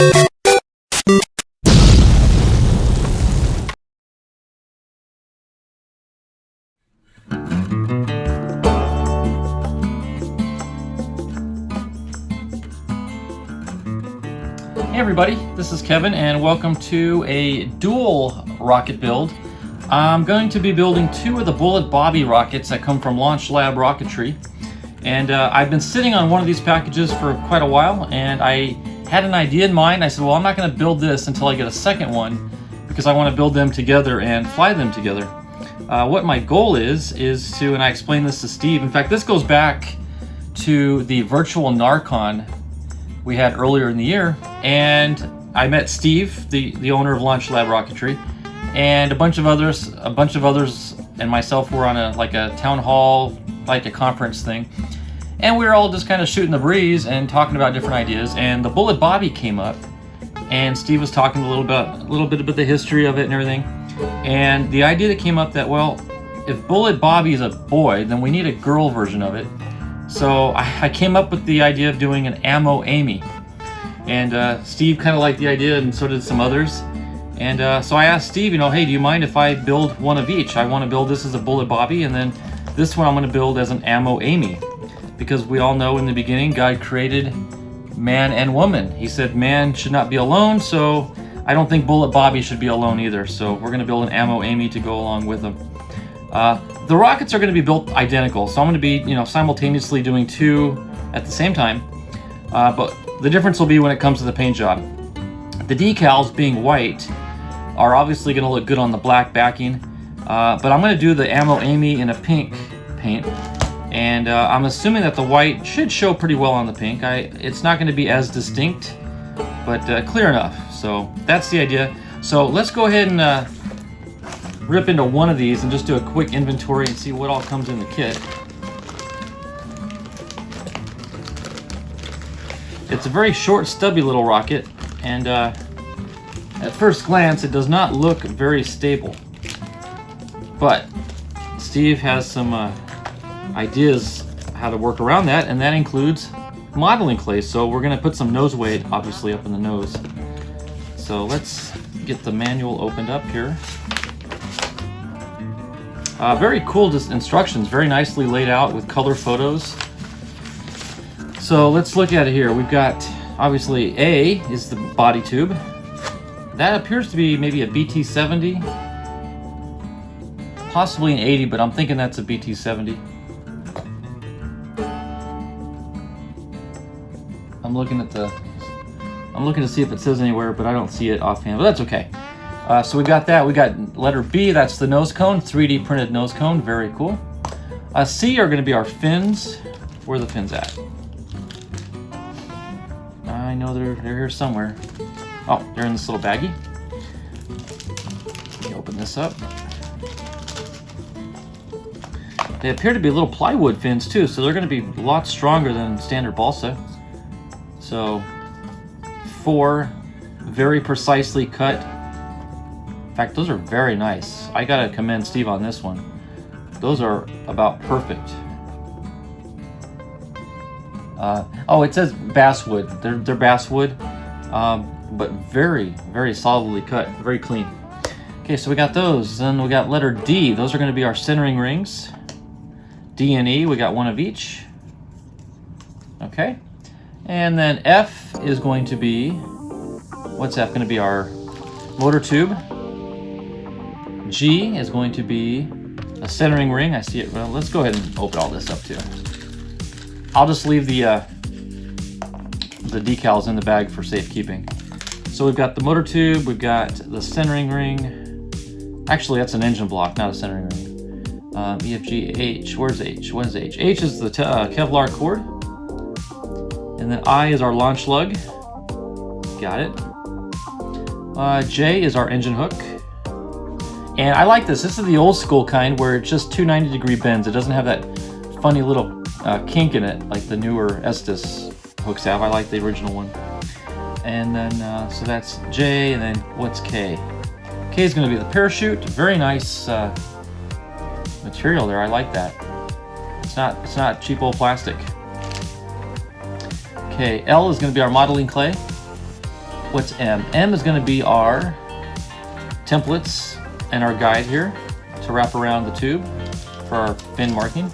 Hey everybody, this is Kevin and welcome to a dual rocket build. I'm going to be building two of the Bullet Bobby rockets that come from Launch Lab Rocketry. And I've been sitting on one of these packages for quite a while, and I had an idea in mind. I said, well, I'm not going to build this until I get a second one because I want to build them together and fly them together. What my goal is to, and I explained this to Steve, in fact this goes back to the virtual Narcon we had earlier in the year, and I met Steve, the owner of Launch Lab Rocketry, and a bunch of others and myself were on a town hall, like a conference thing, and we were all just kind of shooting the breeze and talking about different ideas, and the Bullet Bobby came up, and Steve was talking a little bit about the history of it and everything, and the idea that came up that, well, if Bullet Bobby is a boy, then we need a girl version of it. So I came up with the idea of doing an Ammo Amy, and Steve kind of liked the idea, and so did some others. And so I asked Steve, hey, do you mind if I build one of each? I want to build this as a Bullet Bobby, and then this one I'm going to build as an Ammo Amy, because we all know in the beginning God created man and woman. He said man should not be alone, so I don't think Bullet Bobby should be alone either. So we're going to build an Ammo Amy to go along with them. The rockets are going to be built identical, so I'm going to be, simultaneously doing two at the same time. But the difference will be when it comes to the paint job. The decals, being white, are obviously going to look good on the black backing. But I'm going to do the Ammo Amy in a pink paint, and I'm assuming that the white should show pretty well on the pink. It's not going to be as distinct, but clear enough. So that's the idea. So let's go ahead and rip into one of these and just do a quick inventory and see what all comes in the kit. It's a very short, stubby little rocket, and at first glance it does not look very stable, but Steve has some ideas how to work around that, and that includes modeling clay. So we're going to put some nose weight obviously up in the nose. So let's get the manual opened up here. Very cool instructions, very nicely laid out with color photos. So let's look at it here. We've got, obviously, A is the body tube. That appears to be maybe a BT70, possibly an 80, but I'm thinking that's a BT70. I'm looking to see if it says anywhere, but I don't see it offhand, but that's okay. So we got that. We got letter B, that's the nose cone, 3D printed nose cone, very cool. C are going to be our fins. Where are the fins at? I know they're here somewhere. Oh, they're in this little baggie. Let me open this up. They appear to be little plywood fins too, so they're going to be a lot stronger than standard balsa. So 4 very precisely cut. In fact, those are very nice. I gotta commend Steve on this one. Those are about perfect. Oh, it says basswood. They're basswood, but very, very solidly cut, very clean. Okay, so we got those. Then we got letter D. Those are going to be our centering rings. D and E, we got one of each. Okay, and then F is going to be, what's F going to be? Our motor tube. G is going to be a centering ring. I see it. Well, let's go ahead and open all this up too. I'll just leave the decals in the bag for safekeeping. So we've got the motor tube, we've got the centering ring. Actually, that's an engine block, not a centering ring. E, F, G, H. Where's H? What is H? H is the Kevlar cord. And then I is our launch lug. Got it. J is our engine hook. And I like this. This is the old school kind where it's just two 90-degree bends. It doesn't have that funny little kink in it like the newer Estes hooks have. I like the original one. And then, so that's J, and then what's K? K is going to be the parachute. Very nice material there. I like that. It's not cheap old plastic. Okay, L is going to be our modeling clay. What's M? M is going to be our templates and our guide here to wrap around the tube for our fin marking.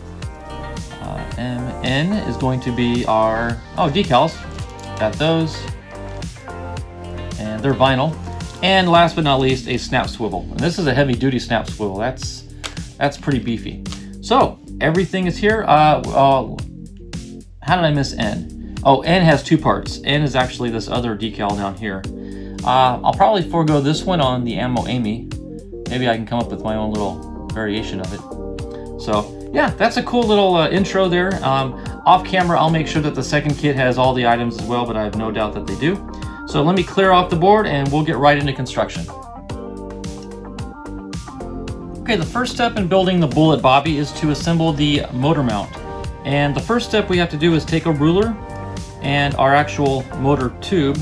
N is going to be our, decals. Got those. And they're vinyl. And last but not least, a snap swivel. And this is a heavy duty snap swivel. That's pretty beefy. So everything is here. How did I miss N? Oh, N has two parts. N is actually this other decal down here. I'll probably forego this one on the Ammo Amy. Maybe I can come up with my own little variation of it. So yeah, that's a cool little intro there. Off camera, I'll make sure that the second kit has all the items as well, but I have no doubt that they do. So let me clear off the board and we'll get right into construction. Okay, the first step in building the bullet bobby is to assemble the motor mount. And the first step we have to do is take a ruler and our actual motor tube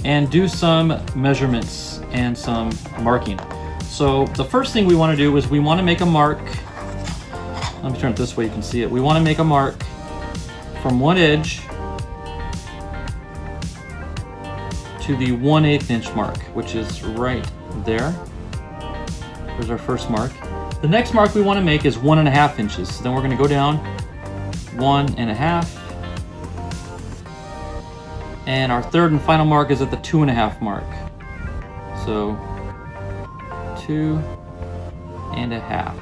and do some measurements and some marking. So the first thing we want to do is we want to make a mark. Let me turn it this way you can see it. We want to make a mark from one edge to the 1/8 inch mark, which is right there. There's our first mark. The next mark we want to make is 1.5 inches. So then we're going to go down 1.5. And our third and final mark is at the 2.5 mark. So 2.5.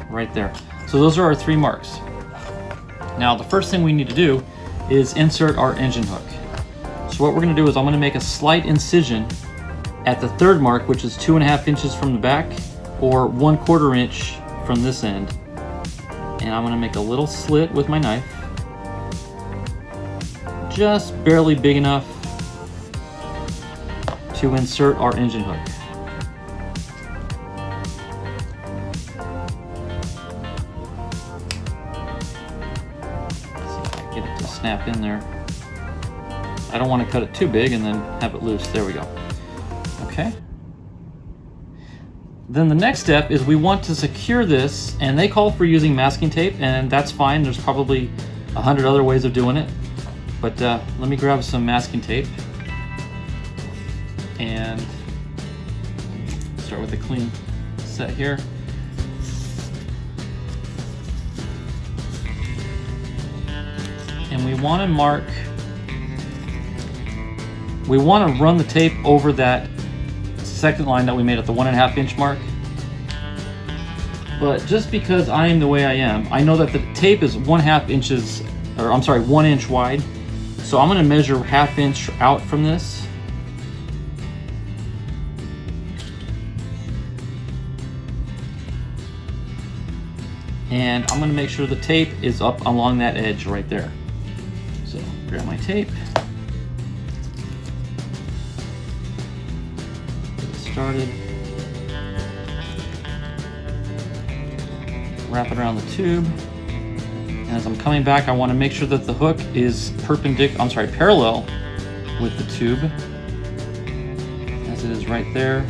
Right there. So those are our three marks. Now the first thing we need to do is insert our engine hook. So what we're going to do is I'm going to make a slight incision at the third mark, which is 2.5 inches from the back, or 1/4 inch from this end. And I'm going to make a little slit with my knife, just barely big enough to insert our engine hook. Get it to snap in there. I don't want to cut it too big and then have it loose. There we go. Okay. Then the next step is we want to secure this, and they call for using masking tape, and that's fine. There's probably 100 other ways of doing it. But let me grab some masking tape and start with a clean set here. And we want to mark, we want to run the tape over that second line that we made at the 1.5 inch mark. But just because I am the way I am, I know that the tape is 1/2 inches, or I'm sorry, 1 inch wide. So I'm going to measure 1/2 inch out from this. And I'm going to make sure the tape is up along that edge right there. So grab my tape. Get it started. Wrap it around the tube. And as I'm coming back, I want to make sure that the hook is parallel with the tube, as it is right there.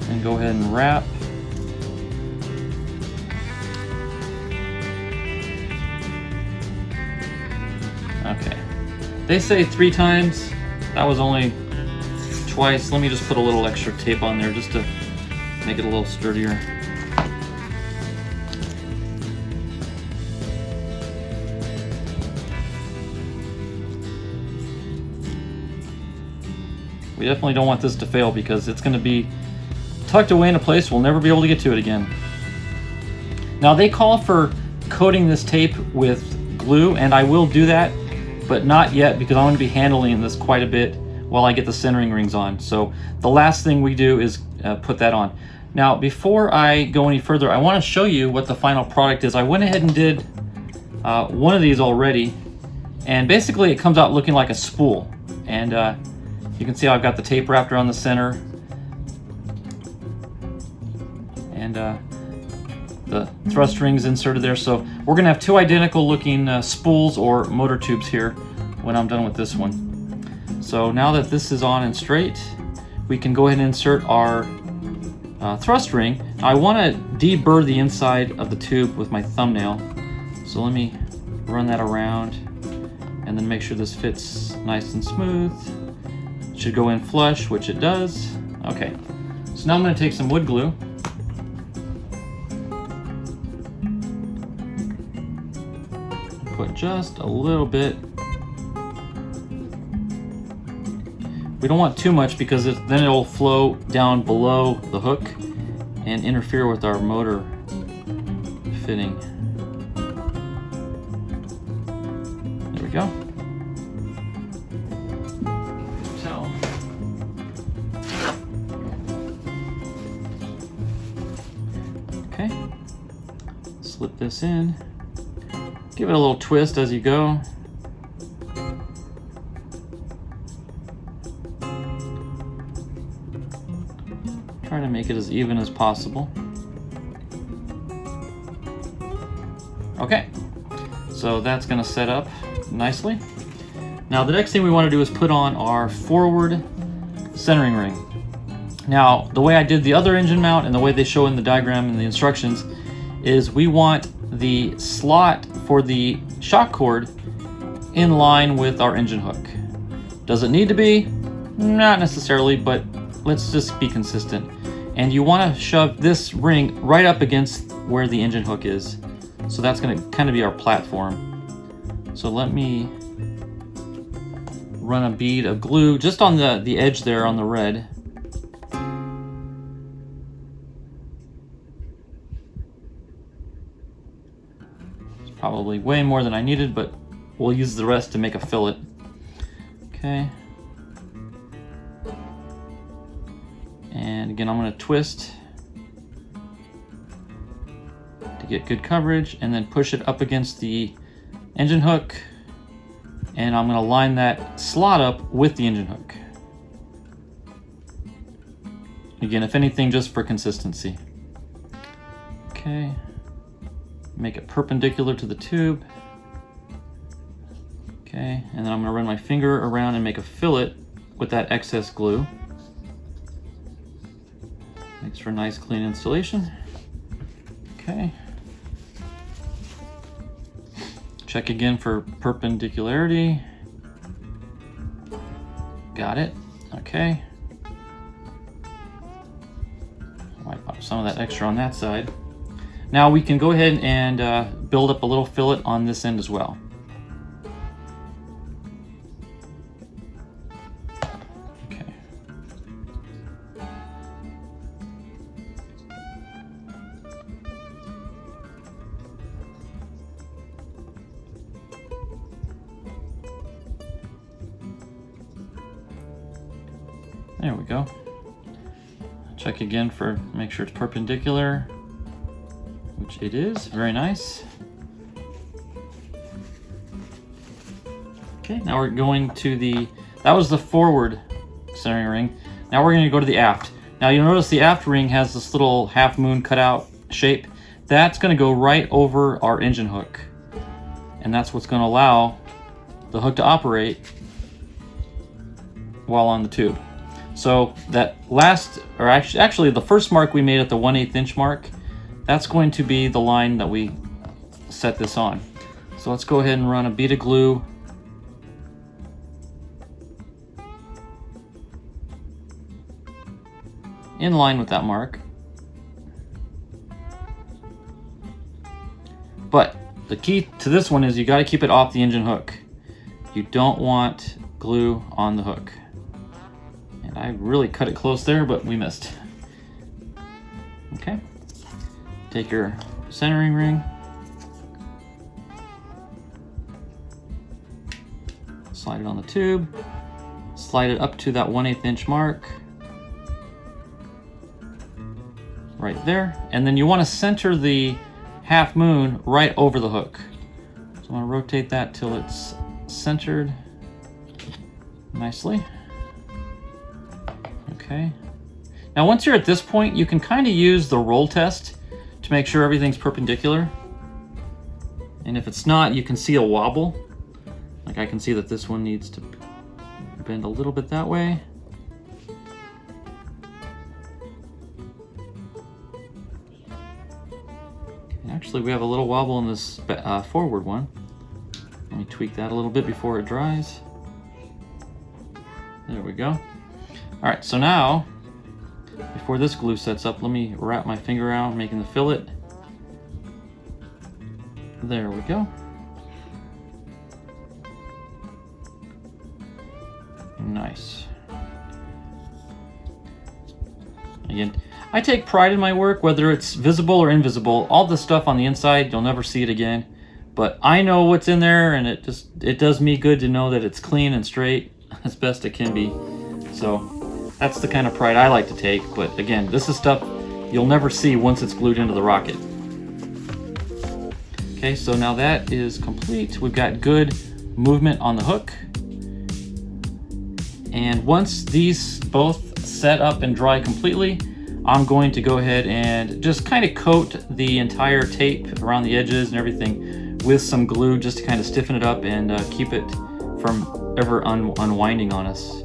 And go ahead and wrap. Okay. They say 3 times. That was only twice. Let me just put a little extra tape on there just to make it a little sturdier. We definitely don't want this to fail because it's going to be tucked away in a place we'll never be able to get to it again. Now they call for coating this tape with glue, and I will do that, but not yet because I'm going to be handling this quite a bit while I get the centering rings on. So the last thing we do is put that on. Now before I go any further, I want to show you what the final product is. I went ahead and did one of these already, and basically it comes out looking like a spool. And you can see how I've got the tape wrapped around the center, and the thrust rings inserted there. So we're going to have 2 identical looking spools or motor tubes here when I'm done with this one. So now that this is on and straight, we can go ahead and insert our thrust ring. I want to deburr the inside of the tube with my thumbnail. So let me run that around and then make sure this fits nice and smooth. It should go in flush, which it does. Okay, so now I'm going to take some wood glue. Put just a little bit. We don't want too much because then it'll flow down below the hook and interfere with our motor fitting. There we go. So, okay, slip this in. Give it a little twist as you go. Try to make it as even as possible. Okay, so that's going to set up nicely. Now the next thing we want to do is put on our forward centering ring. Now the way I did the other engine mount and the way they show in the diagram and the instructions is we want the slot for the shock cord in line with our engine hook. Does it need to be? Not necessarily, but let's just be consistent. And you want to shove this ring right up against where the engine hook is. So that's going to kind of be our platform. So let me run a bead of glue just on the edge there on the red. It's probably way more than I needed, but we'll use the rest to make a fillet. Okay. And again, I'm going to twist to get good coverage and then push it up against the engine hook. And I'm going to line that slot up with the engine hook. Again, if anything, just for consistency. Okay. Make it perpendicular to the tube. Okay, and then I'm going to run my finger around and make a fillet with that excess glue. Makes for a nice clean installation. Okay. Check again for perpendicularity. Got it. Okay. Wipe off some of that extra on that side. Now we can go ahead and build up a little fillet on this end as well. There we go. Check again for make sure it's perpendicular, which it is. Very nice. Okay, now we're going to that was the forward centering ring. Now we're going to go to the aft. Now you'll notice the aft ring has this little half moon cutout shape. That's going to go right over our engine hook. And that's what's going to allow the hook to operate while on the tube. So that last, or actually the first mark we made at the 1/8 inch mark, that's going to be the line that we set this on. So let's go ahead and run a bead of glue in line with that mark. But the key to this one is you got to keep it off the engine hook. You don't want glue on the hook. And I really cut it close there, but we missed. Okay. Take your centering ring. Slide it on the tube. Slide it up to that 1/8 inch mark. Right there. And then you want to center the half moon right over the hook. So I'm going to rotate that till it's centered nicely. Okay. Now once you're at this point, you can kind of use the roll test to make sure everything's perpendicular. And if it's not, you can see a wobble. Like I can see that this one needs to bend a little bit that way. Actually, we have a little wobble in this forward one. Let me tweak that a little bit before it dries. There we go. All right, so now, before this glue sets up, let me wrap my finger around, making the fillet. There we go. Nice. Again, I take pride in my work, whether it's visible or invisible. All the stuff on the inside, you'll never see it again. But I know what's in there, and it does me good to know that it's clean and straight as best it can be. So that's the kind of pride I like to take. But again, this is stuff you'll never see once it's glued into the rocket. Okay, so now that is complete. We've got good movement on the hook. And once these both set up and dry completely, I'm going to go ahead and just kind of coat the entire tape around the edges and everything with some glue just to kind of stiffen it up and keep it from ever unwinding on us.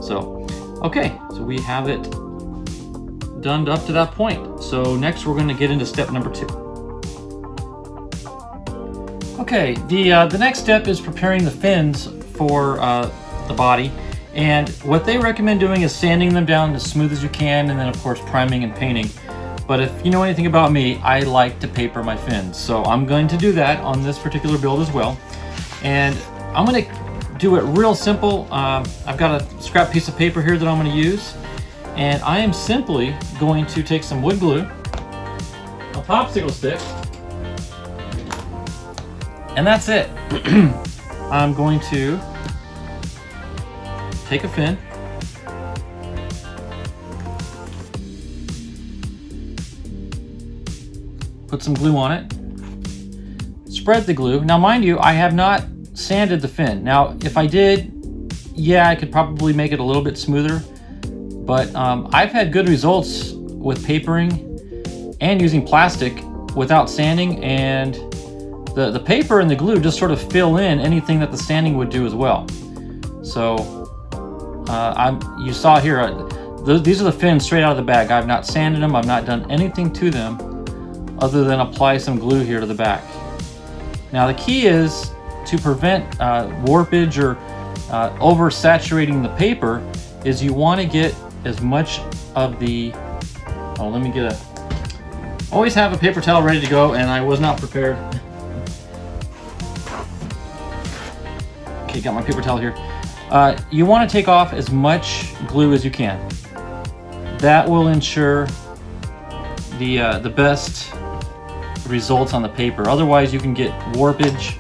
So, okay, so we have it done up to that point. So next we're going to get into step number 2. Okay, the next step is preparing the fins for the body. And what they recommend doing is sanding them down as smooth as you can, and then of course priming and painting. But if you know anything about me, I like to paper my fins. So I'm going to do that on this particular build as well. And I'm going to do it real simple. I've got a scrap piece of paper here that I'm going to use. And I am simply going to take some wood glue, a popsicle stick, and that's it. I'm going to take a fin, put some glue on it, spread the glue. Now mind you, I have not sanded the fin. Now if I did, yeah, I could probably make it a little bit smoother, but I've had good results with papering and using plastic without sanding, and the paper and the glue just sort of fill in anything that the sanding would do as well. So you saw here, these are the fins straight out of the bag. I've not sanded them. I've not done anything to them other than apply some glue here to the back. Now the key is to prevent warpage or oversaturating the paper is you want to get as much of the, let me get always have a paper towel ready to go, and I was not prepared. Okay, got my paper towel here. You want to take off as much glue as you can. That will ensure the best results on the paper. Otherwise, you can get warpage,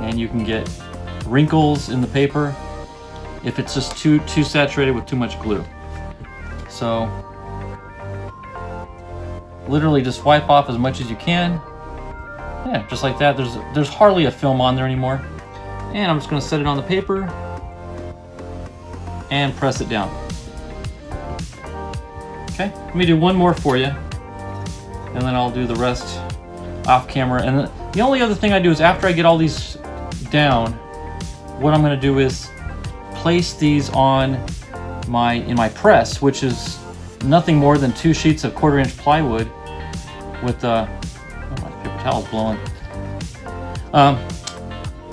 and you can get wrinkles in the paper if it's just too saturated with too much glue. So, literally just wipe off as much as you can. Yeah, just like that. There's hardly a film on there anymore. And I'm just going to set it on the paper and press it down. Okay, let me do one more for you, and then I'll do the rest off camera. And the only other thing I do is after I get all these down, what I'm going to do is place these on in my press, which is nothing more than 2 sheets of 1/4-inch plywood with my paper towel's blowing.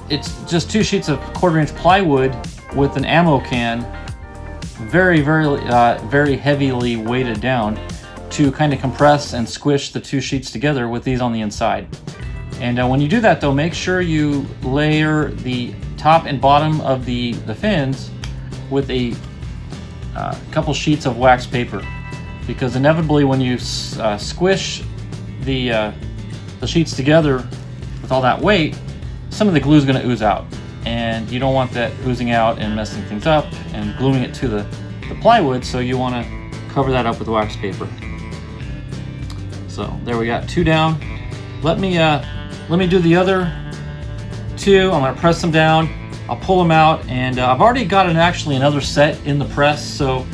It's just 2 sheets of 1/4-inch plywood with an ammo can, very heavily weighted down to kind of compress and squish the 2 sheets together with these on the inside. And when you do that though, make sure you layer the top and bottom of the fins with a couple sheets of wax paper, because inevitably when you squish the sheets together with all that weight, some of the glue is going to ooze out, and you don't want that oozing out and messing things up and gluing it to the plywood, so you want to cover that up with wax paper. So there we got 2 down. Let me do the other 2. I'm going to press them down. I'll pull them out, and I've already got actually another set in the press, so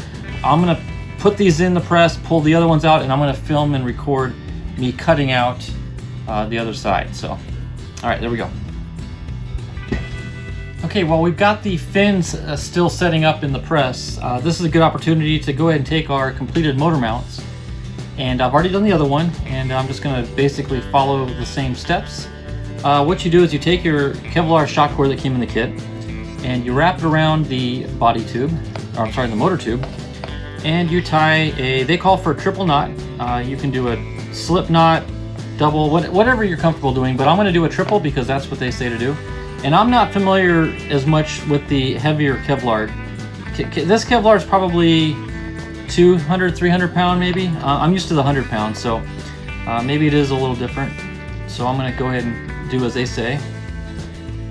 I'm going to put these in the press, pull the other ones out, and I'm going to film and record me cutting out the other side. So, all right, there we go. Okay, well, we've got the fins still setting up in the press. This is a good opportunity to go ahead and take our completed motor mounts. And I've already done the other one, and I'm just going to basically follow the same steps. what you do is you take your Kevlar shock cord that came in the kit and you wrap it around the body tube, or I'm sorry, the motor tube, and you tie they call for a triple knot. You can do a slip knot, double, whatever you're comfortable doing, but I'm going to do a triple because that's what they say to do. And I'm not familiar as much with the heavier Kevlar. This Kevlar is probably 200, 300 pound maybe. I'm used to the 100 pound, so maybe it is a little different. So I'm going to go ahead and do as they say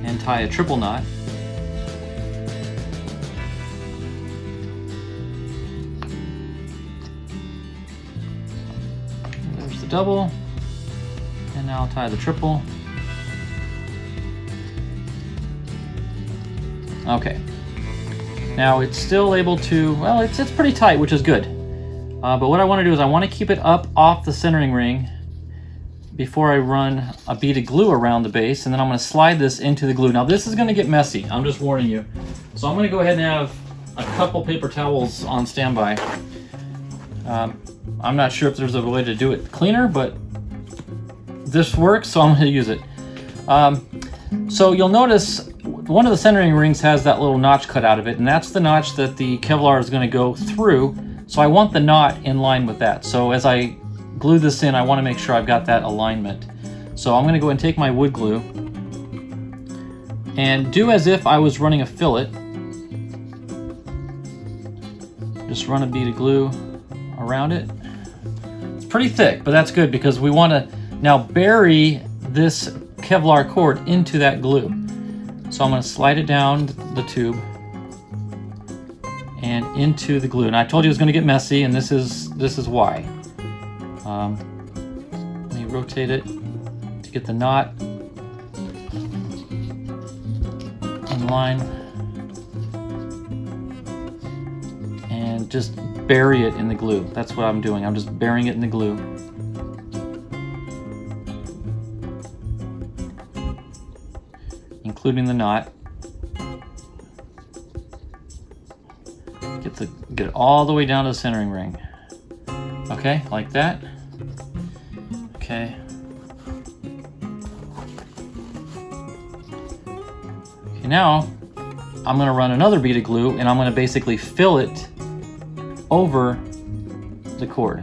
and tie a triple knot. There's the double, and now I'll tie the triple. Okay. Now it's still able to, well, it's pretty tight, which is good. But what I want to do is I want to keep it up off the centering ring before I run a bead of glue around the base, and then I'm going to slide this into the glue. Now this is going to get messy, I'm just warning you. So I'm going to go ahead and have a couple paper towels on standby. I'm not sure if there's a way to do it cleaner, but this works, so I'm going to use it. So you'll notice one of the centering rings has that little notch cut out of it, and that's the notch that the Kevlar is going to go through. So I want the knot in line with that. So as I glue this in, I want to make sure I've got that alignment. So I'm going to go and take my wood glue and do as if I was running a fillet. Just run a bead of glue around it. It's pretty thick, but that's good because we want to now bury this Kevlar cord into that glue. So I'm going to slide it down the tube and into the glue. And I told you it was going to get messy, and this is why. Let me rotate it to get the knot in line, and just bury it in the glue. That's what I'm doing. I'm just burying it in the glue. Including the knot. Get it all the way down to the centering ring. Okay, like that. Okay. Okay, now I'm going to run another bead of glue, and I'm going to basically fill it over the cord.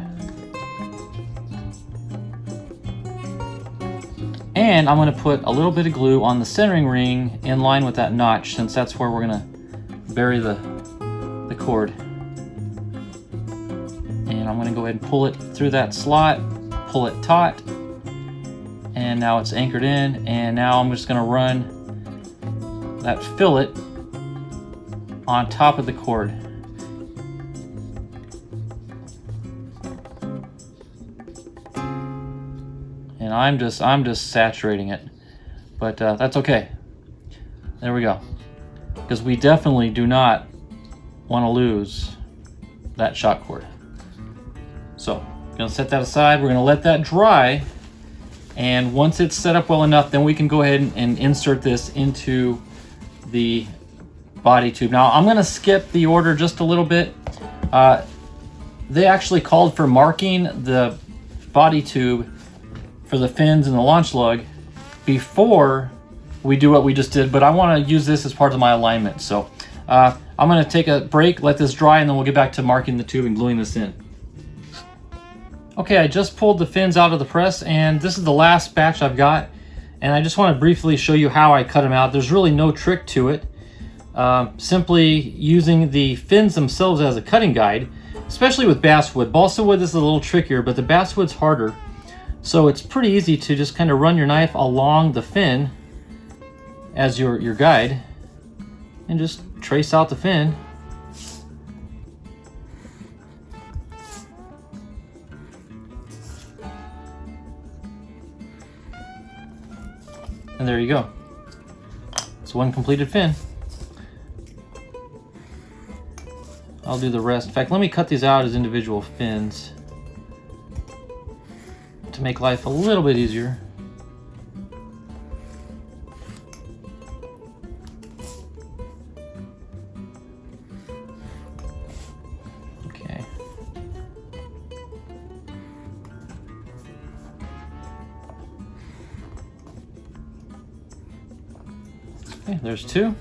And I'm going to put a little bit of glue on the centering ring in line with that notch, since that's where we're going to bury the cord. And I'm going to go ahead and pull it through that slot, pull it taut, and now it's anchored in. And now I'm just going to run that fillet on top of the cord. And I'm just saturating it, but that's okay. There we go, because we definitely do not want to lose that shock cord. So I'm gonna set that aside. We're gonna let that dry, and once it's set up well enough, then we can go ahead and insert this into the body tube. Now I'm gonna skip the order just a little bit. They actually called for marking the body tube for the fins and the launch lug before we do what we just did, but I want to use this as part of my alignment. So I'm going to take a break, let this dry, and then we'll get back to marking the tube and gluing this in. Okay, I just pulled the fins out of the press, and this is the last batch I've got, and I just want to briefly show you how I cut them out. There's really no trick to it. Simply using the fins themselves as a cutting guide, especially with basswood. Balsa wood, this is a little trickier, but the basswood's harder. So it's pretty easy to just kind of run your knife along the fin as your guide and just trace out the fin. And there you go. It's one completed fin. I'll do the rest. In fact, let me cut these out as individual fins to make life a little bit easier. Okay. Okay, there's 2.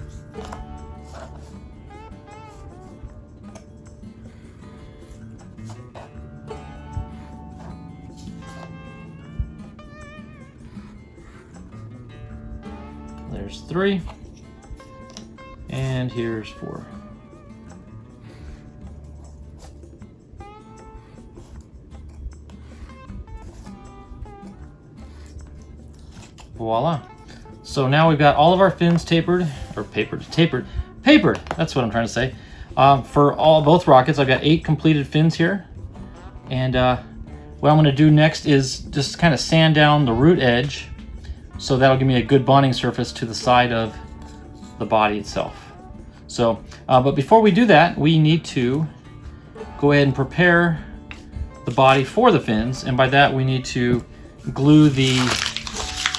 There's 3. And here's 4. Voila. So now we've got all of our fins tapered, or tapered. That's what I'm trying to say. For both rockets, I've got 8 completed fins here. And what I'm going to do next is just kind of sand down the root edge. So that'll give me a good bonding surface to the side of the body itself. So, but before we do that, we need to go ahead and prepare the body for the fins. And by that, we need to glue the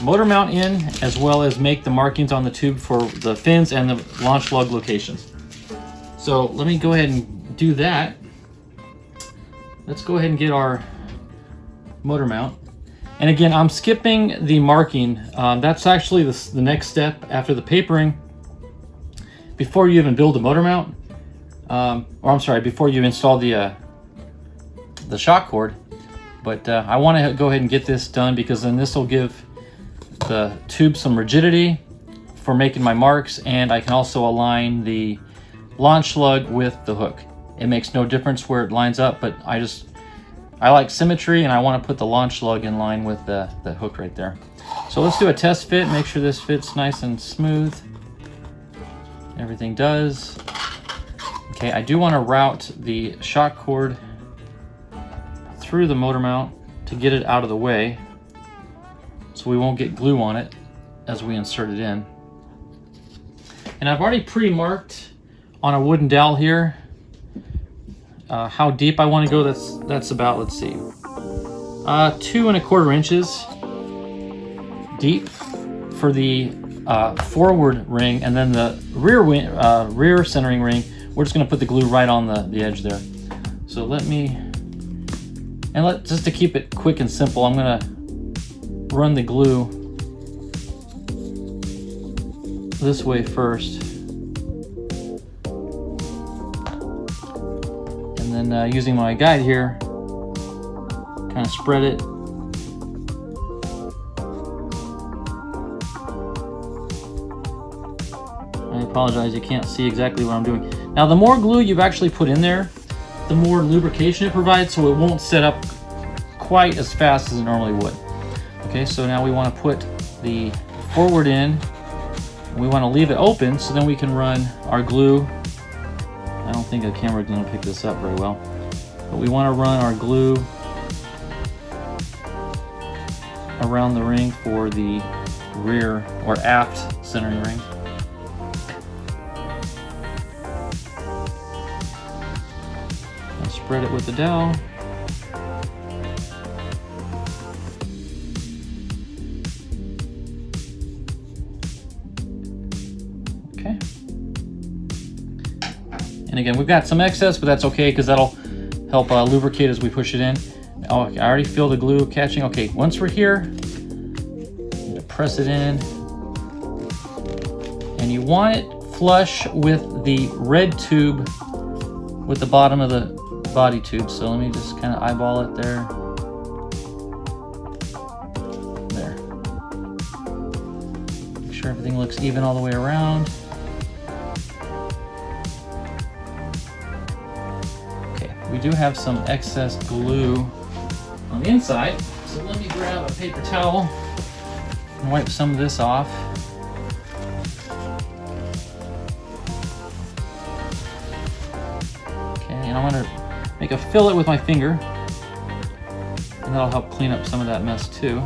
motor mount in, as well as make the markings on the tube for the fins and the launch lug locations. So let me go ahead and do that. Let's go ahead and get our motor mount. And again, I'm skipping the marking. That's actually the next step after the papering. Before you even build the motor mount, or I'm sorry, before you install the shock cord. But I want to go ahead and get this done, because then this will give the tube some rigidity for making my marks, and I can also align the launch lug with the hook. It makes no difference where it lines up, but I like symmetry, and I want to put the launch lug in line with the hook right there. So let's do a test fit, make sure this fits nice and smooth. Everything does. Okay, I do want to route the shock cord through the motor mount to get it out of the way, so we won't get glue on it as we insert it in. And I've already pre-marked on a wooden dowel here how deep I want to go. That's about, let's see, 2 1/4 inches deep for the forward ring, and then the rear centering ring, we're just going to put the glue right on the edge there. So just to keep it quick and simple, I'm going to run the glue this way first, and then using my guide here, kind of spread it. I apologize, you can't see exactly what I'm doing. Now, the more glue you've actually put in there, the more lubrication it provides, so it won't set up quite as fast as it normally would. Okay, so now we want to put the forward in. We want to leave it open, so then we can run our glue. I don't think a camera is going to pick this up very well, but we want to run our glue around the ring for the rear or aft centering ring. I'll spread it with the dowel. Okay. And again, we've got some excess, but that's okay, because that'll help lubricate as we push it in. Oh, I already feel the glue catching. Okay, once we're here, I'm gonna press it in. And you want it flush with the red tube with the bottom of the body tube. So let me just kind of eyeball it there. There. Make sure everything looks even all the way around. We do have some excess glue on the inside, so let me grab a paper towel and wipe some of this off. Okay, and I'm going to make a fillet with my finger, and that'll help clean up some of that mess too.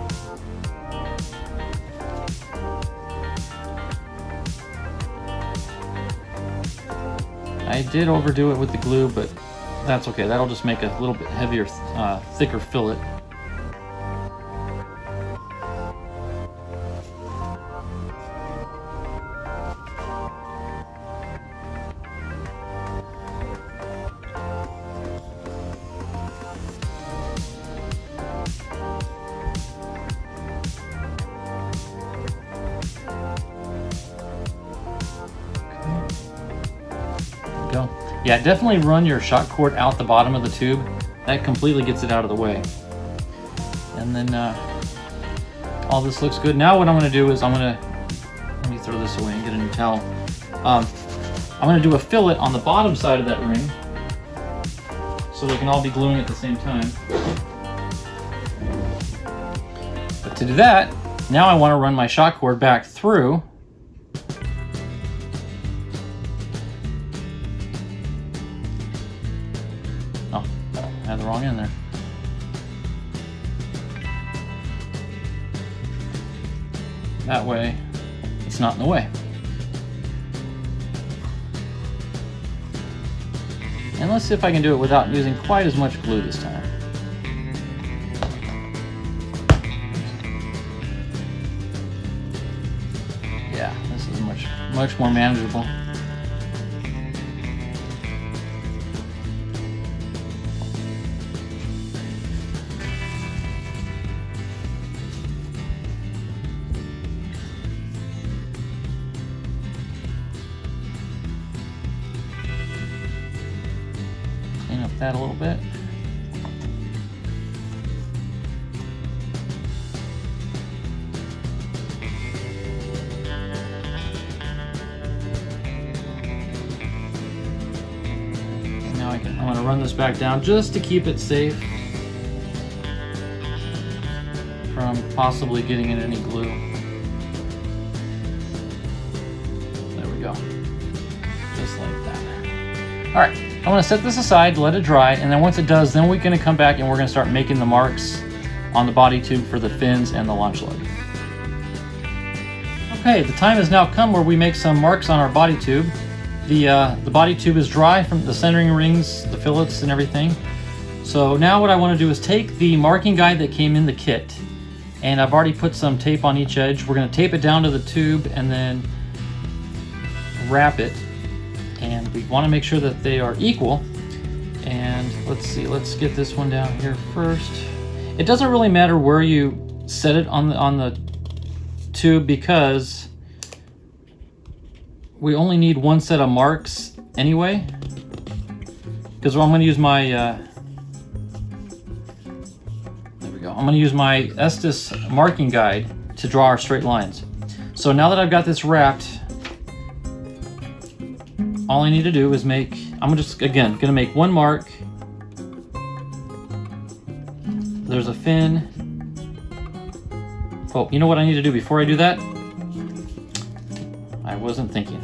I did overdo it with the glue, but that's okay. That'll just make a little bit heavier, thicker fillet. we go. Yeah, definitely run your shock cord out the bottom of the tube. That completely gets it out of the way. And then all this looks good. Now what I'm going to do is let me throw this away and get a new towel. I'm going to do a fillet on the bottom side of that ring so they can all be gluing at the same time. But to do that, now I want to run my shock cord back through. Oh, I had the wrong end there. That way, it's not in the way. And let's see if I can do it without using quite as much glue this time. Yeah, this is much more manageable. Clean up that a little bit. I'm going to run this back down just to keep it safe from possibly getting in any glue. There we go. Just like that. All right, I'm going to set this aside, let it dry, and then once it does, then we're going to come back and we're going to start making the marks on the body tube for the fins and the launch lug. Okay, the time has now come where we make some marks on our body tube. The body tube is dry from the centering rings, the fillets and everything. So now what I want to do is take the marking guide that came in the kit, and I've already put some tape on each edge. We're going to tape it down to the tube and then wrap it. And we want to make sure that they are equal. And let's see, let's get this one down here first. It doesn't really matter where you set it on the tube because we only need one set of marks anyway, because I'm going to use my there we go. I'm going to use my Estes marking guide to draw our straight lines. So now that I've got this wrapped, all I need to do is I'm just again going to make one mark. There's a fin. Oh, you know what I need to do before I do that? I wasn't thinking.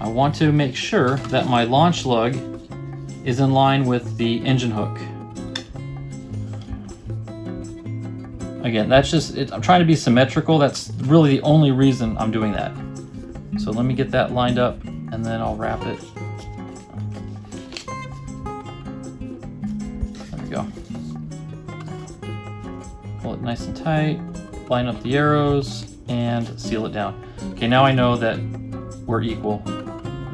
I want to make sure that my launch lug is in line with the engine hook. Again, that's just I'm trying to be symmetrical. That's really the only reason I'm doing that. So let me get that lined up and then I'll wrap it. There we go. Pull it nice and tight, line up the arrows, and seal it down. Okay, now I know that we're equal.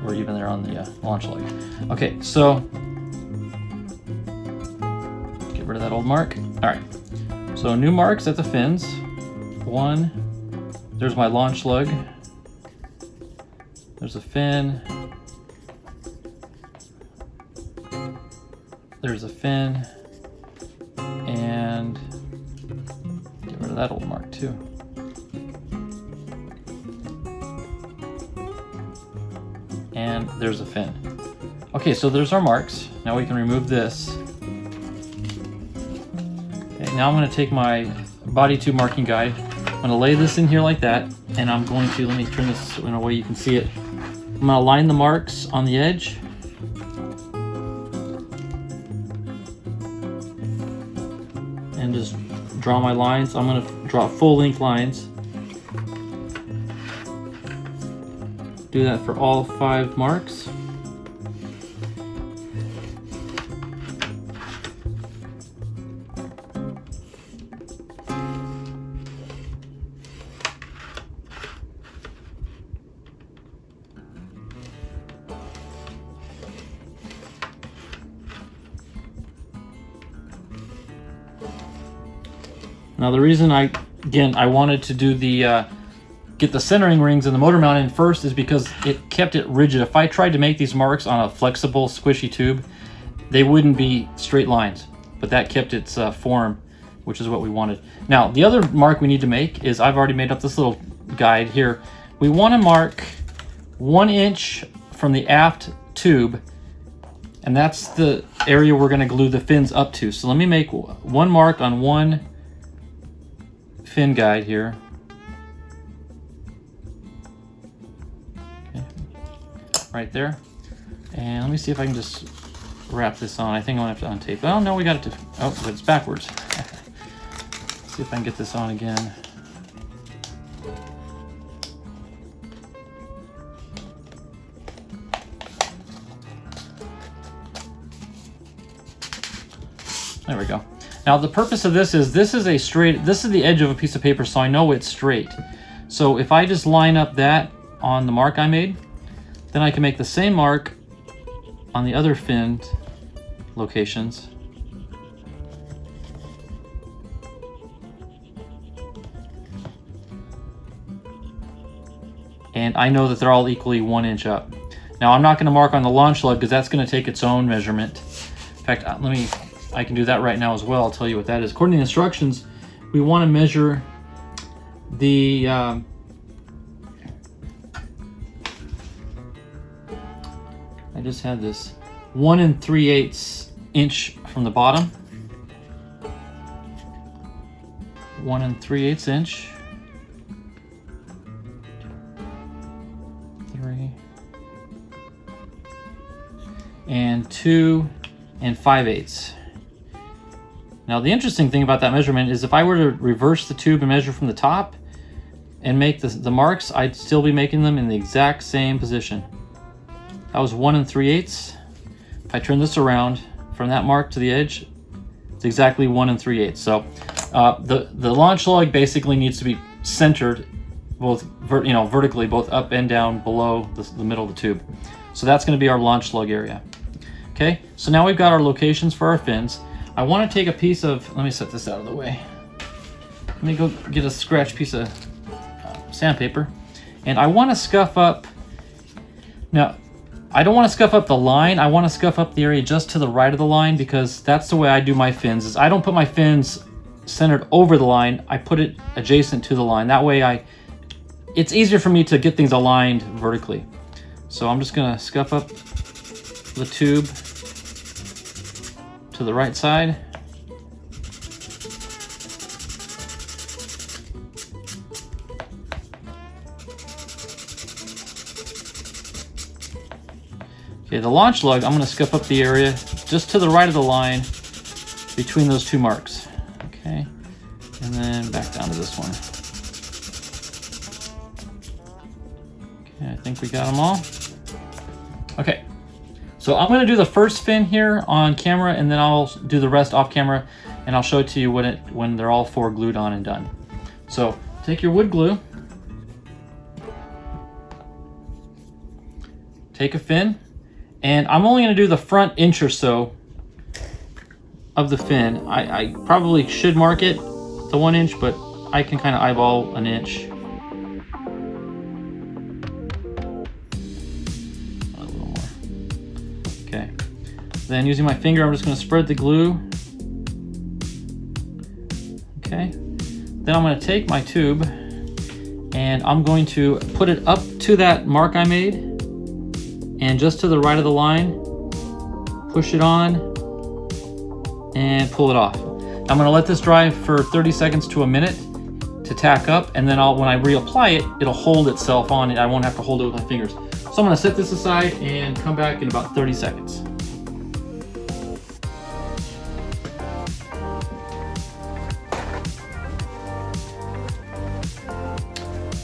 We're even there on the launch lug. Okay, so get rid of that old mark. All right, so new marks at the fins. One, there's my launch lug. There's a fin. There's a fin. And get rid of that old mark too. And there's a fin. Okay, so there's our marks. Now we can remove this. Okay, now I'm going to take my body tube marking guide. I'm going to lay this in here like that, and I'm going to, let me turn this in a way you can see it. I'm going to line the marks on the edge. And just draw my lines. I'm going to draw full length lines. Do that for all 5 marks. Now the reason I wanted to do the get the centering rings and the motor mount in first is because it kept it rigid. If I tried to make these marks on a flexible, squishy tube, they wouldn't be straight lines, but that kept its form, which is what we wanted. Now, the other mark we need to make is, I've already made up this little guide here. We want to mark 1 inch from the aft tube, and that's the area we're going to glue the fins up to. So let me make one mark on one fin guide here. Okay. Right there. And let me see if I can just wrap this on. I think I'm going to have to untape. Oh, no, we got it to... Oh, but it's backwards. See if I can get this on again. There we go. Now the purpose of this is a straight, this is the edge of a piece of paper, so I know it's straight. So if I just line up that on the mark I made, then I can make the same mark on the other fin locations. And I know that they're all equally 1 inch up. Now I'm not going to mark on the launch lug because that's going to take its own measurement. In fact, I can do that right now as well. I'll tell you what that is. According to the instructions, we want to measure the I just had this 1 3/8 inch from the bottom. 1 3/8 inch. 3 and 2 5/8. Now the interesting thing about that measurement is if I were to reverse the tube and measure from the top and make the marks, I'd still be making them in the exact same position. That was 1 3/8. If I turn this around from that mark to the edge, it's exactly 1 3/8. So the launch lug basically needs to be centered both vertically, both up and down below the middle of the tube. So that's going to be our launch lug area. Okay, so now we've got our locations for our fins. I want to take a piece of, let me set this out of the way. Let me go get a scratch piece of sandpaper. And I want to scuff up, now I don't want to scuff up the line, I want to scuff up the area just to the right of the line, because that's the way I do my fins, is I don't put my fins centered over the line, I put it adjacent to the line. That way it's easier for me to get things aligned vertically. So I'm just going to scuff up the tube to the right side. Okay, the launch lug, I'm going to scuff up the area just to the right of the line between those two marks. Okay, and then back down to this one. Okay, I think we got them all. Okay, so I'm going to do the first fin here on camera, and then I'll do the rest off camera, and I'll show it to you when they're all four glued on and done. So take your wood glue, take a fin, and I'm only going to do the front inch or so of the fin. I probably should mark it to 1 inch, but I can kind of eyeball an inch. A little more. Okay. Then using my finger, I'm just going to spread the glue. Okay. Then I'm going to take my tube and I'm going to put it up to that mark I made. And just to the right of the line, push it on and pull it off. I'm gonna let this dry for 30 seconds to a minute to tack up, and then when I reapply it, it'll hold itself on and I won't have to hold it with my fingers. So I'm gonna set this aside and come back in about 30 seconds.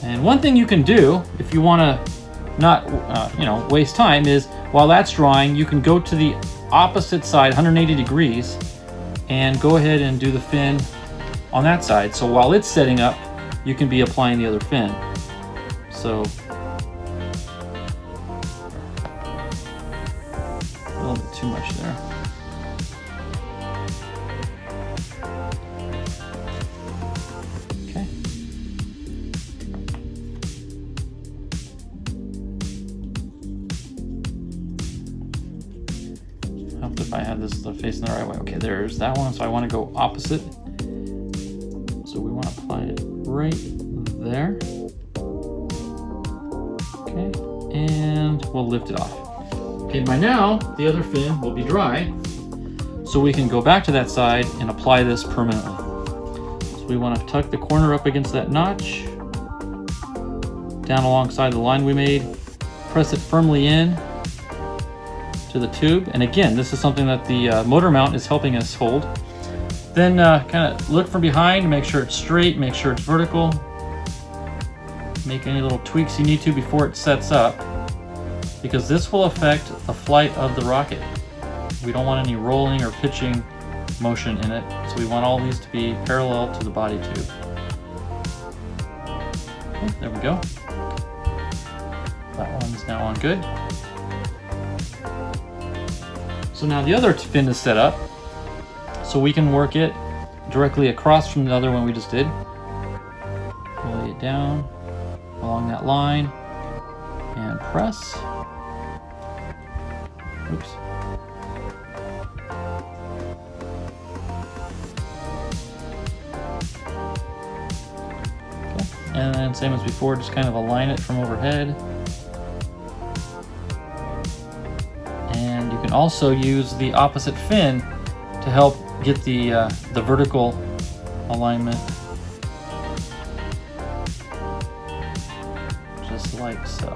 And one thing you can do if you wanna not waste time is, while that's drying, you can go to the opposite side 180 degrees and go ahead and do the fin on that side. So while it's setting up, you can be applying the other fin. So a little bit too much there. Okay. I have this facing the right way. Okay, there's that one. So I want to go opposite. So we want to apply it right there. Okay, and we'll lift it off. Okay, by now the other fin will be dry, so we can go back to that side and apply this permanently. So we want to tuck the corner up against that notch, down alongside the line we made, press it firmly in to the tube, and again, this is something that the motor mount is helping us hold. Then kind of look from behind, make sure it's straight, make sure it's vertical. Make any little tweaks you need to before it sets up, because this will affect the flight of the rocket. We don't want any rolling or pitching motion in it, so we want all these to be parallel to the body tube. Okay, there we go. That one's now on good. So now the other fin is set up, so we can work it directly across from the other one we just did. Lay it down along that line and press. Oops. Okay. And then same as before, just kind of align it from overhead. And you can also use the opposite fin to help get the vertical alignment, just like so.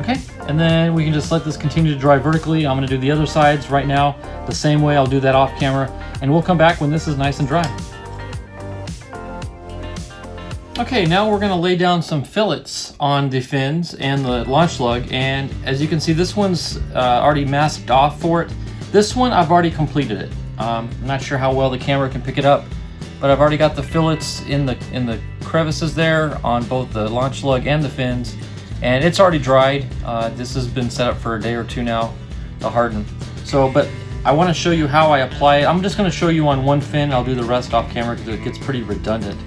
Okay, and then we can just let this continue to dry vertically. I'm going to do the other sides right now the same way. I'll do that off camera, and we'll come back when this is nice and dry. Okay, now we're going to lay down some fillets on the fins and the launch lug, and as you can see, this one's already masked off for it. This one, I've already completed it. I'm not sure how well the camera can pick it up, but I've already got the fillets in the crevices there on both the launch lug and the fins, and it's already dried. This has been set up for a day or two now to harden. So, but I want to show you how I apply it. I'm just going to show you on one fin. I'll do the rest off camera because it gets pretty redundant.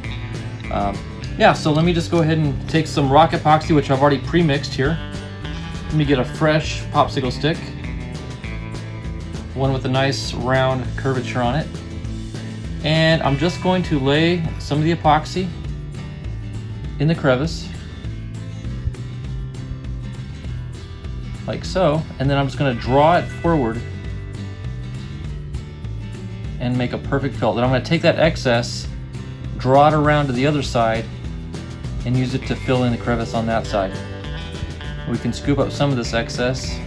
Yeah, so let me just go ahead and take some rock epoxy, which I've already pre-mixed here. Let me get a fresh popsicle stick, one with a nice round curvature on it. And I'm just going to lay some of the epoxy in the crevice, like so, and then I'm just going to draw it forward and make a perfect fill. Then I'm going to take that excess, draw it around to the other side, and use it to fill in the crevice on that side. We can scoop up some of this excess.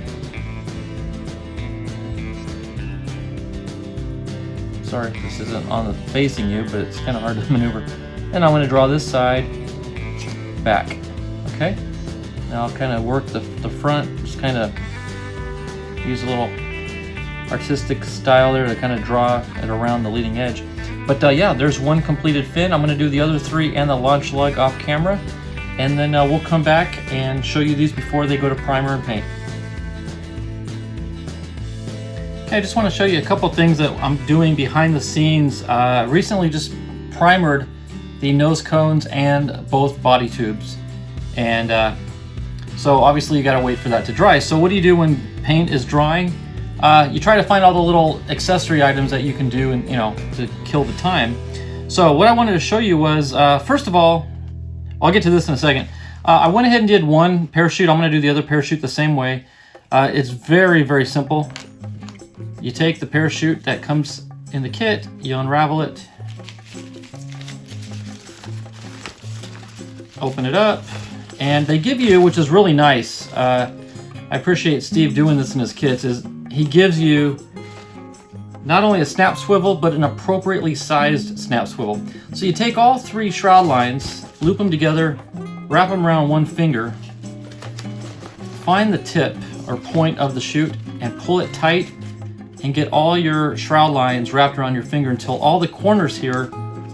Sorry, this isn't on the facing you, but it's kind of hard to maneuver. And I'm going to draw this side back. Okay? Now I'll kind of work the front, just kind of use a little artistic style there to kind of draw it around the leading edge. But yeah, there's one completed fin. I'm going to do the other three and the launch lug off camera, and then we'll come back and show you these before they go to primer and paint. Okay, I just want to show you a couple things that I'm doing behind the scenes. Recently just primered the nose cones and both body tubes, and so obviously you got to wait for that to dry. So what do you do when paint is drying? You try to find all the little accessory items that you can do, and to kill the time. So what I wanted to show you was, first of all, I'll get to this in a second. I went ahead and did one parachute. I'm going to do the other parachute the same way. It's very, very simple. You take the parachute that comes in the kit, you unravel it, open it up, and they give you, which is really nice, I appreciate Steve doing this in his kits, is he gives you not only a snap swivel, but an appropriately sized snap swivel. So you take all three shroud lines, loop them together, wrap them around one finger, find the tip or point of the chute and pull it tight, and get all your shroud lines wrapped around your finger until all the corners here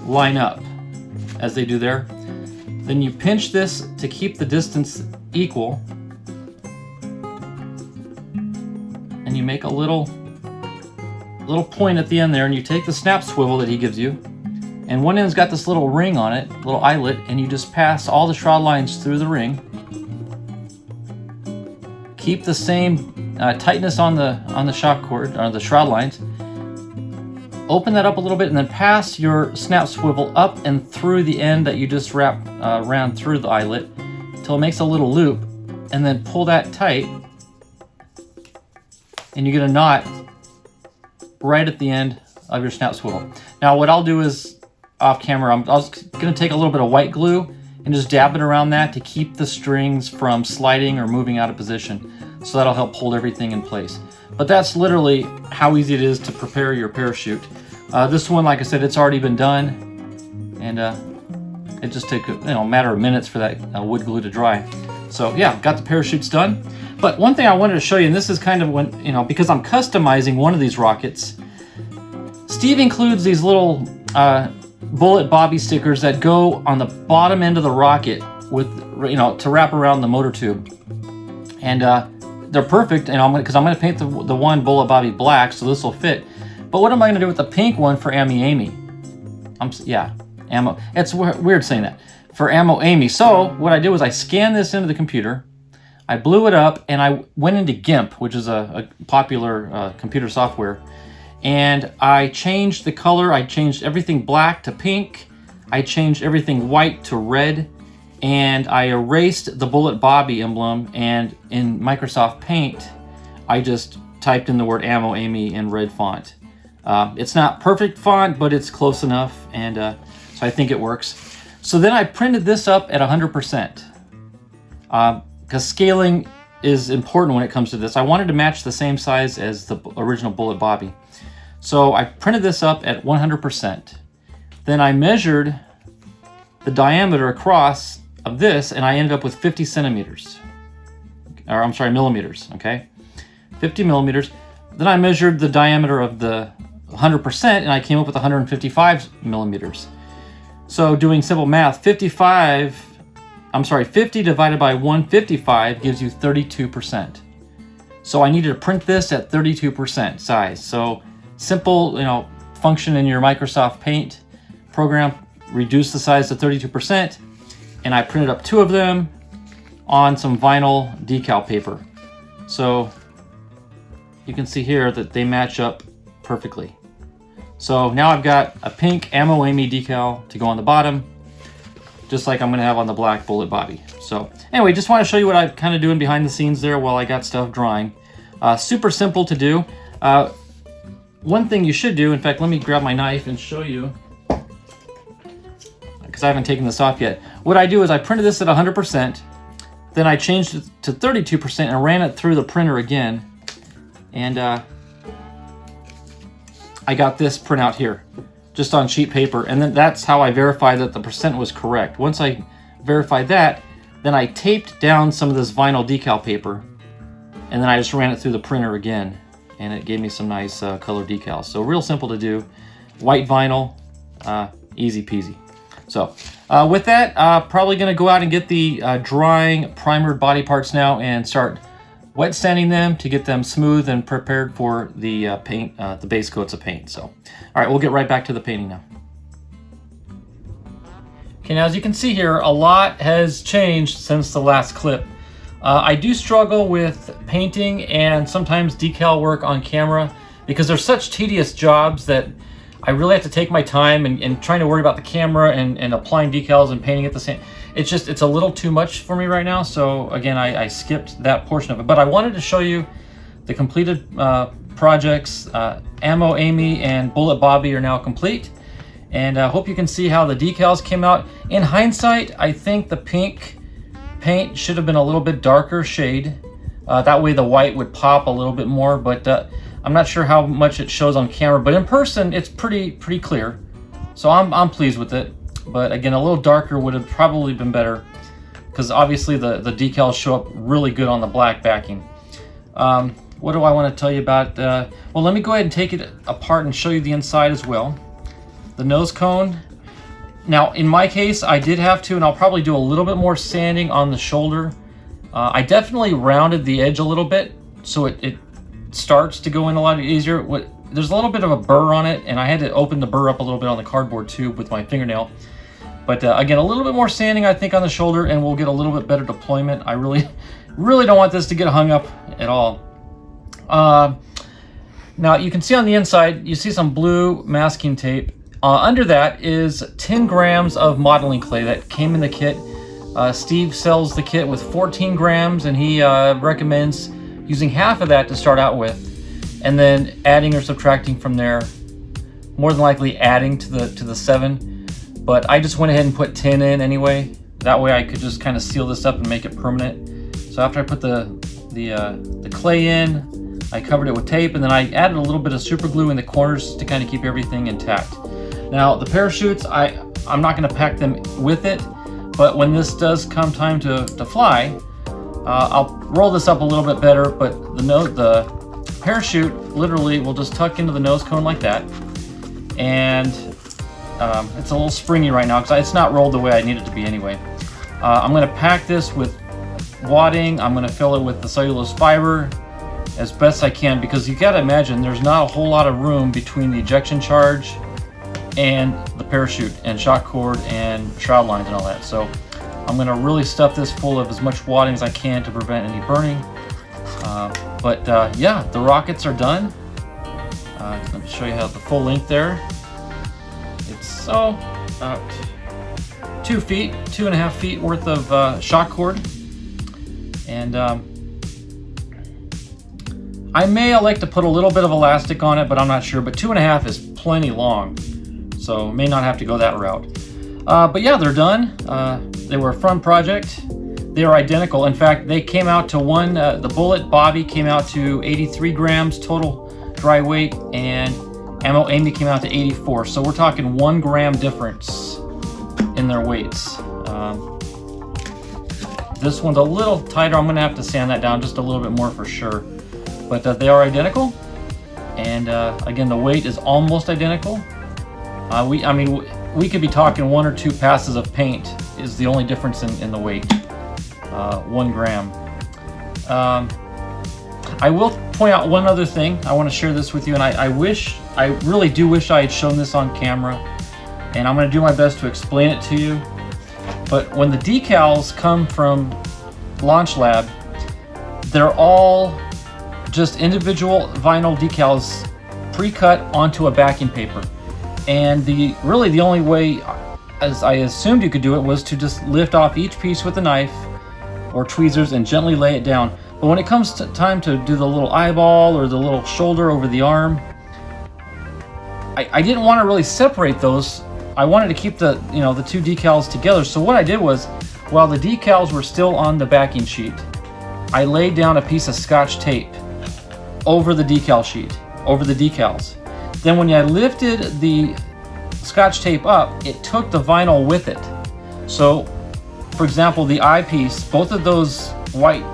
line up as they do there. Then you pinch this to keep the distance equal, and you make a little point at the end there, and you take the snap swivel that he gives you, and one end's got this little ring on it, little eyelet, and you just pass all the shroud lines through the ring. Keep the same tightness on the shock cord, or the shroud lines. Open that up a little bit and then pass your snap swivel up and through the end that you just wrapped around through the eyelet until it makes a little loop, and then pull that tight and you get a knot right at the end of your snap swivel. Now what I'll do is, off camera, I'm just going to take a little bit of white glue and just dab it around that to keep the strings from sliding or moving out of position. So that'll help hold everything in place. But that's literally how easy it is to prepare your parachute. This one, like I said, it's already been done, and it just takes a matter of minutes for that wood glue to dry. So yeah, got the parachutes done. But one thing I wanted to show you, and this is kind of when, because I'm customizing one of these rockets, Steve includes these little bullet bobby stickers that go on the bottom end of the rocket with, to wrap around the motor tube. And they're perfect, because I'm going to paint the one bullet bobby black, so this will fit. But what am I going to do with the pink one for Ammo Amy? Ammo. It's weird saying that. For Ammo Amy. So what I did was I scanned this into the computer, I blew it up, and I went into GIMP, which is a popular computer software, and I changed the color. I changed everything black to pink. I changed everything white to red, and I erased the bullet bobby emblem, and in Microsoft Paint, I just typed in the word Ammo Amy in red font. It's not perfect font, but it's close enough, and so I think it works. So then I printed this up at 100%, because scaling is important when it comes to this. I wanted to match the same size as the original bullet bobby. So I printed this up at 100%. Then I measured the diameter across of this, and I ended up with 50 centimeters. Or I'm sorry, millimeters, okay? 50 millimeters. Then I measured the diameter of the 100%, and I came up with 155 millimeters. So doing simple math, 50 divided by 155 gives you 32%. So I needed to print this at 32% size. So simple, function in your Microsoft Paint program, reduce the size to 32%, and I printed up 2 of them on some vinyl decal paper. So you can see here that they match up perfectly. So now I've got a pink Ammo Amy decal to go on the bottom, just like I'm going to have on the black bullet bobby. So anyway, just want to show you what I'm kind of doing behind the scenes there while I got stuff drying. Super simple to do. One thing you should do, in fact, let me grab my knife and show you, because I haven't taken this off yet. What I do is I printed this at 100%, then I changed it to 32% and ran it through the printer again, and I got this printout here, just on sheet paper, and then that's how I verified that the percent was correct. Once I verified that, then I taped down some of this vinyl decal paper, and then I just ran it through the printer again, and it gave me some nice color decals. So real simple to do. White vinyl, easy peasy. So with that, probably going to go out and get the drying primered body parts now and start wet sanding them to get them smooth and prepared for the paint, the base coats of paint. So, all right, we'll get right back to the painting now. Okay, now as you can see here, a lot has changed since the last clip. I do struggle with painting and sometimes decal work on camera because they're such tedious jobs that I really have to take my time and trying to worry about the camera and applying decals and painting at the same. It's a little too much for me right now. So again, I skipped that portion of it, but I wanted to show you the completed projects. Ammo Amy and Bullet Bobby are now complete. And I hope you can see how the decals came out. In hindsight, I think the pink paint should have been a little bit darker shade. That way the white would pop a little bit more, but I'm not sure how much it shows on camera, but in person it's pretty clear. So I'm pleased with it. But again, a little darker would have probably been better because obviously the decals show up really good on the black backing. What do I want to tell you about? Well, let me go ahead and take it apart and show you the inside as well. The nose cone. Now, in my case, I did have to, and I'll probably do a little bit more sanding on the shoulder. I definitely rounded the edge a little bit so it starts to go in a lot easier. There's a little bit of a burr on it, and I had to open the burr up a little bit on the cardboard tube with my fingernail. But again, a little bit more sanding, I think, on the shoulder, and we'll get a little bit better deployment. I really don't want this to get hung up at all. Now you can see on the inside, you see some blue masking tape. Under that is 10 grams of modeling clay that came in the kit. Steve sells the kit with 14 grams, and he recommends using half of that to start out with, and then adding or subtracting from there. More than likely adding to the 7, but I just went ahead and put 10 in anyway. That way I could just kind of seal this up and make it permanent. So after I put the clay in, I covered it with tape, and then I added a little bit of super glue in the corners to kind of keep everything intact. Now the parachutes, I'm not going to pack them with it, but when this does come time to fly, I'll roll this up a little bit better, but the parachute literally will just tuck into the nose cone like that, and it's a little springy right now because it's not rolled the way I need it to be anyway. I'm going to pack this with wadding. I'm going to fill it with the cellulose fiber as best I can, because you got to imagine there's not a whole lot of room between the ejection charge and the parachute and shock cord and shroud lines and all that. So I'm going to really stuff this full of as much wadding as I can to prevent any burning. Yeah, the rockets are done. Let me show you how the full length there. It's about 2 feet, 2.5 feet worth of shock cord. And I may elect to put a little bit of elastic on it, but I'm not sure. But 2.5 is plenty long, so may not have to go that route. But yeah, they're done. They were a fun project. They are identical. In fact, they came out to the Bullet Bobby came out to 83 grams total dry weight, and Ammo Amy came out to 84. So we're talking 1 gram difference in their weights. This one's a little tighter. I'm gonna have to sand that down just a little bit more for sure. But they are identical, and again, the weight is almost identical. We could be talking 1 or 2 passes of paint is the only difference in the weight. 1 gram. I will point out one other thing. I want to share this with you, and I really do wish I had shown this on camera, and I'm going to do my best to explain it to you. But when the decals come from Launch Lab, they're all just individual vinyl decals pre-cut onto a backing paper. And really the only way, as I assumed you could do it, was to just lift off each piece with a knife or tweezers and gently lay it down. But when it comes to time to do the little eyeball or the little shoulder over the arm, I didn't want to really separate those. I wanted to keep the 2 decals together. So what I did was, while the decals were still on the backing sheet, I laid down a piece of Scotch tape over the decal sheet, over the decals. Then when I lifted the Scotch tape up, it took the vinyl with it. So, for example, the eyepiece, both of those white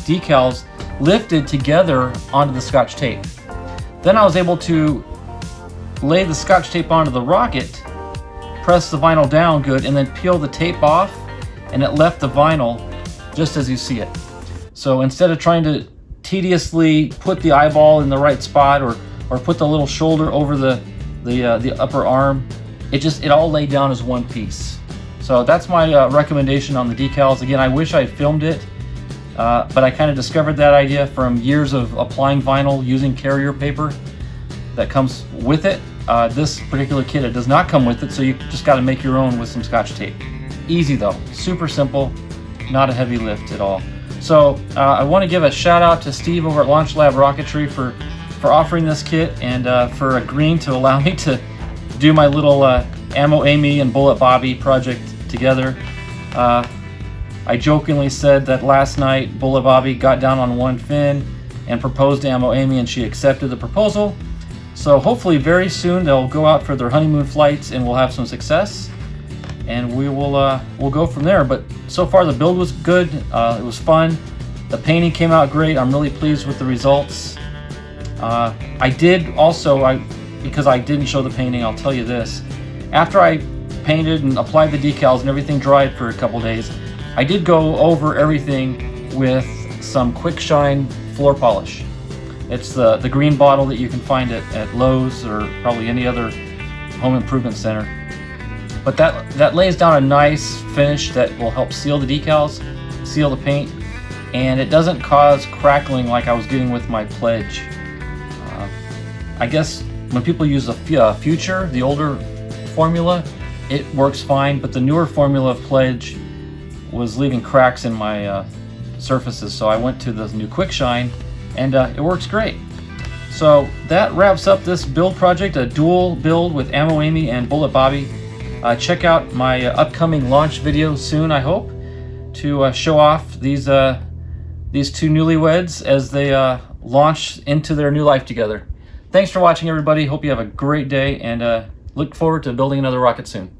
decals lifted together onto the Scotch tape. Then I was able to lay the Scotch tape onto the rocket, press the vinyl down good, and then peel the tape off, and it left the vinyl just as you see it. So instead of trying to tediously put the eyeball in the right spot or put the little shoulder over the upper arm, it all laid down as one piece. So that's my recommendation on the decals. Again, I wish I had filmed it, but I kind of discovered that idea from years of applying vinyl using carrier paper that comes with it. This particular kit, it does not come with it, so you just got to make your own with some Scotch tape. Easy though, super simple, not a heavy lift at all. So I want to give a shout out to Steve over at Launch Lab Rocketry for offering this kit, and for agreeing to allow me to do my little Ammo Amy and Bullet Bobby project together. I jokingly said that last night Bullet Bobby got down on one fin and proposed to Ammo Amy, and she accepted the proposal. So hopefully very soon they'll go out for their honeymoon flights and we'll have some success, and we'll go from there. But so far the build was good. It was fun. The painting came out great. I'm really pleased with the results. I did also, because I didn't show the painting, I'll tell you this. After I painted and applied the decals and everything dried for a couple days, I did go over everything with some Quick Shine floor polish. It's the green bottle that you can find at Lowe's or probably any other home improvement center. But that lays down a nice finish that will help seal the decals, seal the paint. and it doesn't cause crackling like I was getting with my Pledge. I guess when people use the Future, the older formula, it works fine, but the newer formula of Pledge was leaving cracks in my surfaces, so I went to the new Quick Shine, and it works great. So that wraps up this build project, a dual build with Ammo Amy and Bullet Bobby. Check out my upcoming launch video soon, I hope, to show off these two newlyweds as they launch into their new life together. Thanks for watching, everybody. Hope you have a great day, and look forward to building another rocket soon.